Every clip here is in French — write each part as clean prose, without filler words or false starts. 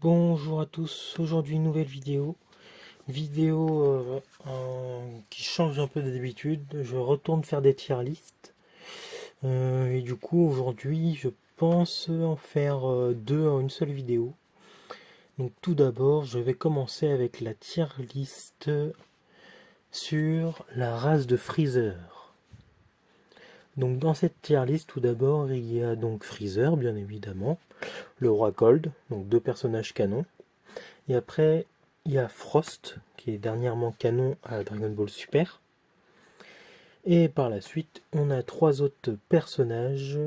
Bonjour à tous, aujourd'hui une nouvelle vidéo qui change un peu d'habitude. Je retourne faire des tier lists et du coup aujourd'hui je pense en faire deux en une seule vidéo. Donc tout d'abord je vais commencer avec la tier list sur la race de Freezer. Donc dans cette tier list tout d'abord il y a donc Freezer bien évidemment, le roi Cold, donc deux personnages canons. Et après, il y a Frost, qui est dernièrement canon à Dragon Ball Super. Et par la suite, on a trois autres personnages,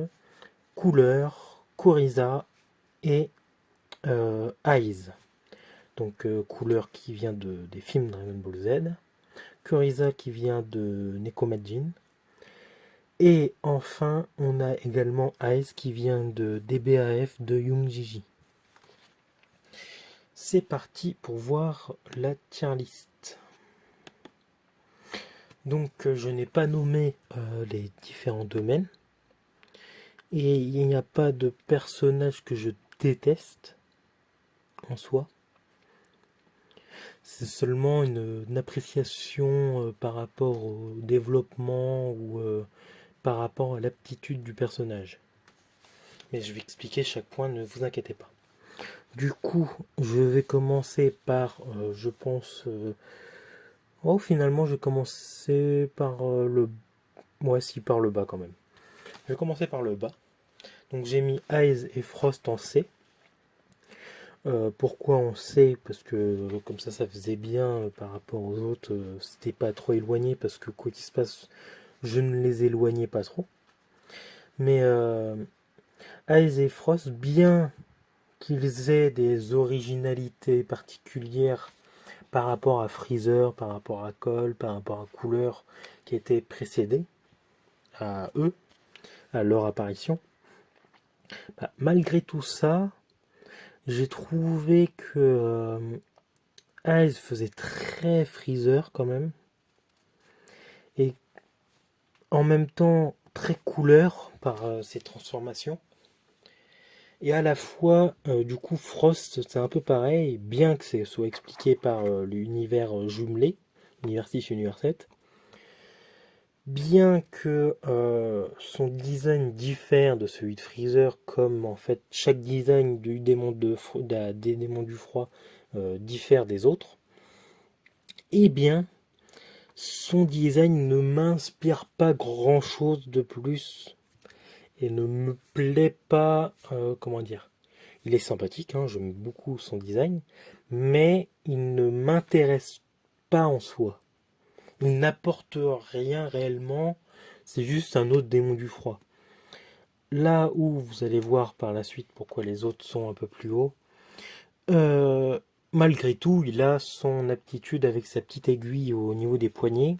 Cooler, Kuriza et Aiz. Donc Cooler qui vient des films Dragon Ball Z, Kuriza qui vient de Nekomajin, et enfin on a également Aiz qui vient de DBAF de Young-Jiji. C'est parti pour voir la tier list. Donc je n'ai pas nommé les différents domaines et il n'y a pas de personnage que je déteste en soi. C'est seulement une appréciation par rapport au développement ou par rapport à l'aptitude du personnage. Mais je vais expliquer chaque point, ne vous inquiétez pas. Du coup, je vais commencer par, je pense... oh, finalement, je vais commencer par le... Ouais, si, par le bas quand même. Je vais commencer par le bas. Donc j'ai mis Aiz et Frost en C. Pourquoi en C? Parce que comme ça faisait bien par rapport aux autres. C'était pas trop éloigné parce que quoi qu'il se passe, je ne les éloignais pas trop. Mais Aiz et Frost, bien qu'ils aient des originalités particulières par rapport à Freezer, par rapport à Cole, par rapport à Cooler, qui étaient précédés à eux, à leur apparition, bah, malgré tout ça, j'ai trouvé que Aiz faisait très Freezer quand même. Et en même temps très couleur par ses transformations. Et à la fois, du coup, Frost, c'est un peu pareil, bien que ce soit expliqué par l'univers jumelé, univers 6, univers 7. Bien que son design diffère de celui de Freezer, comme en fait chaque design du démon, des démons du froid diffère des autres, eh bien, son design ne m'inspire pas grand chose de plus et ne me plaît pas, comment dire. Il est sympathique, hein, j'aime beaucoup son design, mais il ne m'intéresse pas en soi. Il n'apporte rien réellement, c'est juste un autre démon du froid. Là où vous allez voir par la suite pourquoi les autres sont un peu plus hauts, malgré tout, il a son aptitude avec sa petite aiguille au niveau des poignets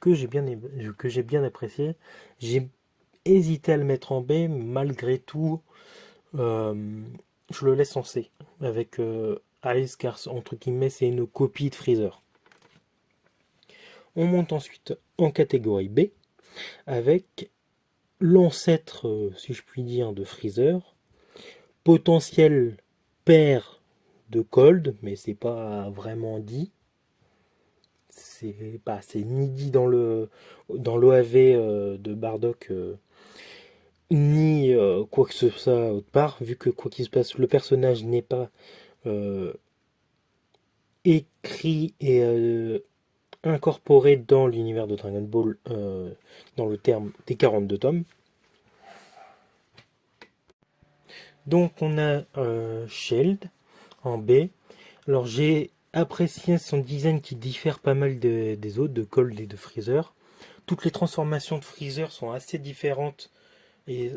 que j'ai bien apprécié. J'ai hésité à le mettre en B, malgré tout, je le laisse en C avec Ice, car entre guillemets, c'est une copie de Freezer. On monte ensuite en catégorie B avec l'ancêtre, si je puis dire, de Freezer, potentiel père de Cold, mais c'est pas vraiment dit. C'est ni dit dans l'OAV de Bardock, ni quoi que ce soit autre part, vu que quoi qu'il se passe, le personnage n'est pas euh, écrit et incorporé dans l'univers de Dragon Ball dans le terme des 42 tomes. Donc on a Shield en B. Alors j'ai apprécié son design qui diffère pas mal des autres, de Cold et de Freezer. Toutes les transformations de Freezer sont assez différentes et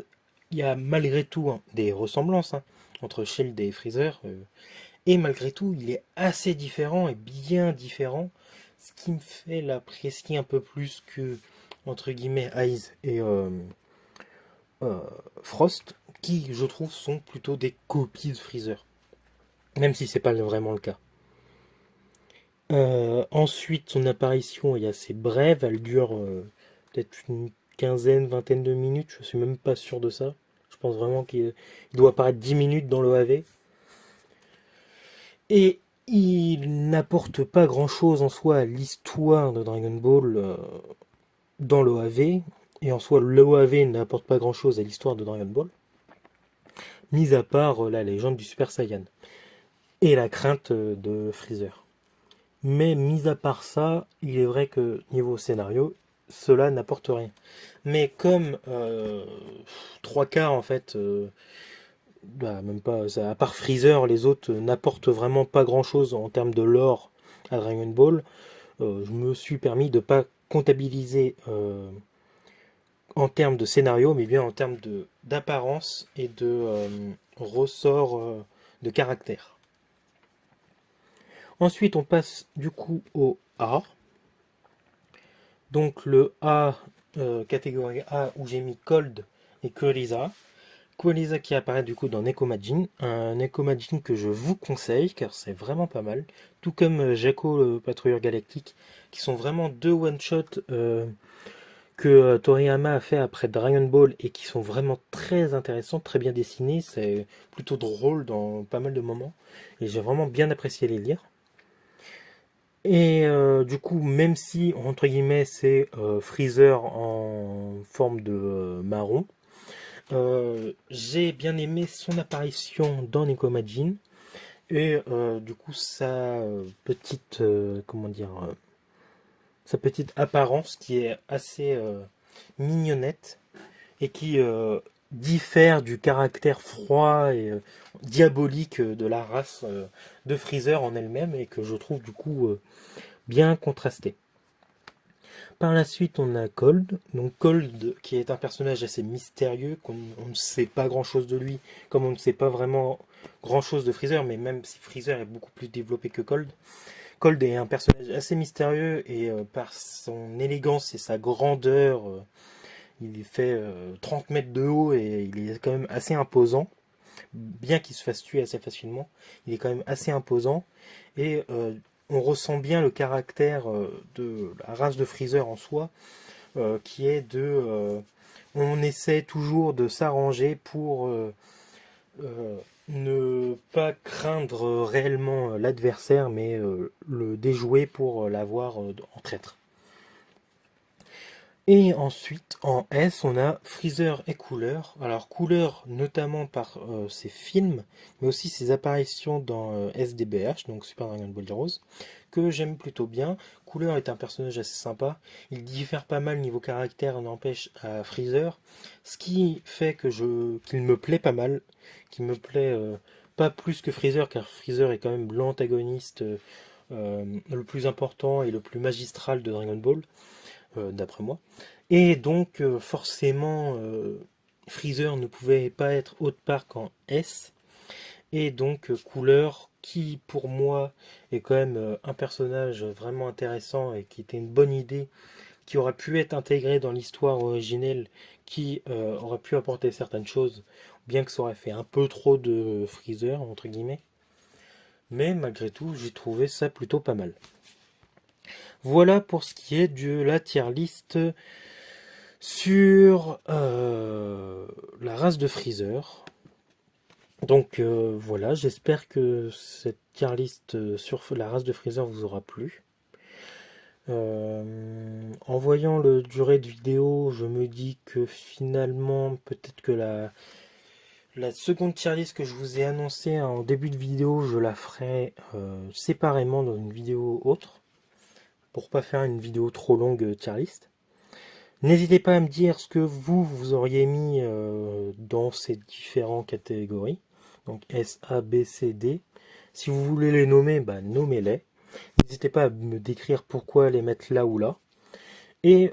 il y a malgré tout des ressemblances entre Shield et Freezer. Et malgré tout, il est assez différent et bien différent, ce qui me fait l'apprécier un peu plus que, entre guillemets, Aiz et Frost, qui, je trouve, sont plutôt des copies de Freezer. Même si c'est pas vraiment le cas. Ensuite, son apparition est assez brève, elle dure peut-être une quinzaine, vingtaine de minutes, je suis même pas sûr de ça. Je pense vraiment qu'il doit apparaître 10 minutes dans l'OAV. Et il n'apporte pas grand-chose en soi à l'histoire de Dragon Ball dans l'OAV. Et en soi, l'OAV n'apporte pas grand-chose à l'histoire de Dragon Ball, mis à part la légende du Super Saiyan et la crainte de Freezer. Mais mis à part ça, il est vrai que niveau scénario, cela n'apporte rien. Mais comme trois quarts en fait, même pas, à part Freezer, les autres n'apportent vraiment pas grand chose en termes de lore à Dragon Ball, je me suis permis de pas comptabiliser en termes de scénario, mais bien en termes d'apparence et de ressort de caractère. Ensuite, on passe du coup au A. Donc le A, catégorie A, où j'ai mis Cold et Kuriza. Kuriza qui apparaît du coup dans Nekomajin. Un Nekomajin que je vous conseille, car c'est vraiment pas mal. Tout comme Jaco, le patrouilleur galactique, qui sont vraiment deux one-shots que Toriyama a fait après Dragon Ball et qui sont vraiment très intéressants, très bien dessinés. C'est plutôt drôle dans pas mal de moments. Et j'ai vraiment bien apprécié les lire. Et du coup, même si, entre guillemets, c'est Freezer en forme de marron, j'ai bien aimé son apparition dans Nekomajin. Et du coup, sa petite, comment dire, sa petite apparence qui est assez mignonnette et qui diffère du caractère froid et diabolique de la race de Freezer en elle-même et que je trouve du coup bien contrasté. Par la suite, on a Cold. Donc Cold, qui est un personnage assez mystérieux, on ne sait pas grand-chose de lui, comme on ne sait pas vraiment grand-chose de Freezer, mais même si Freezer est beaucoup plus développé que Cold. Cold est un personnage assez mystérieux et par son élégance et sa grandeur, il fait 30 mètres de haut et il est quand même assez imposant. Bien qu'il se fasse tuer assez facilement, il est quand même assez imposant. Et on ressent bien le caractère de la race de Freezer en soi, qui est de... on essaie toujours de s'arranger pour ne pas craindre réellement l'adversaire, mais le déjouer pour l'avoir en traître. Et ensuite, en S, on a Freezer et Cooler. Alors, Cooler, notamment par ses films, mais aussi ses apparitions dans SDBH, donc Super Dragon Ball Heroes, que j'aime plutôt bien. Cooler est un personnage assez sympa. Il diffère pas mal niveau caractère, n'empêche, à Freezer. Ce qui fait qu'il me plaît pas mal. Qu'il me plaît pas plus que Freezer, car Freezer est quand même l'antagoniste le plus important et le plus magistral de Dragon Ball. D'après moi. Et donc forcément Freezer ne pouvait pas être autre part qu'en S. Et donc Cooler, qui pour moi est quand même un personnage vraiment intéressant et qui était une bonne idée, qui aurait pu être intégré dans l'histoire originelle, qui aurait pu apporter certaines choses, bien que ça aurait fait un peu trop de Freezer, entre guillemets. Mais malgré tout, j'ai trouvé ça plutôt pas mal. Voilà pour ce qui est de la tier list sur la race de Freezer. Donc voilà, j'espère que cette tier list sur la race de Freezer vous aura plu. En voyant le durée de vidéo, je me dis que finalement, peut-être que la seconde tier list que je vous ai annoncée en début de vidéo, je la ferai séparément dans une vidéo autre, pour pas faire une vidéo trop longue tier list. N'hésitez pas à me dire ce que vous auriez mis dans ces différentes catégories. Donc S, A, B, C, D. Si vous voulez les nommer, nommez-les. N'hésitez pas à me décrire pourquoi les mettre là ou là. Et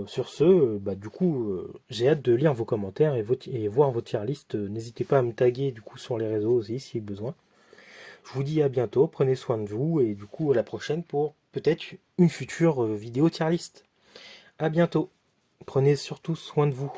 sur ce, du coup, j'ai hâte de lire vos commentaires et voir vos tier list. N'hésitez pas à me taguer du coup sur les réseaux aussi si besoin. Je vous dis à bientôt, prenez soin de vous et du coup à la prochaine pour peut-être une future vidéo tier list. À bientôt. Prenez surtout soin de vous.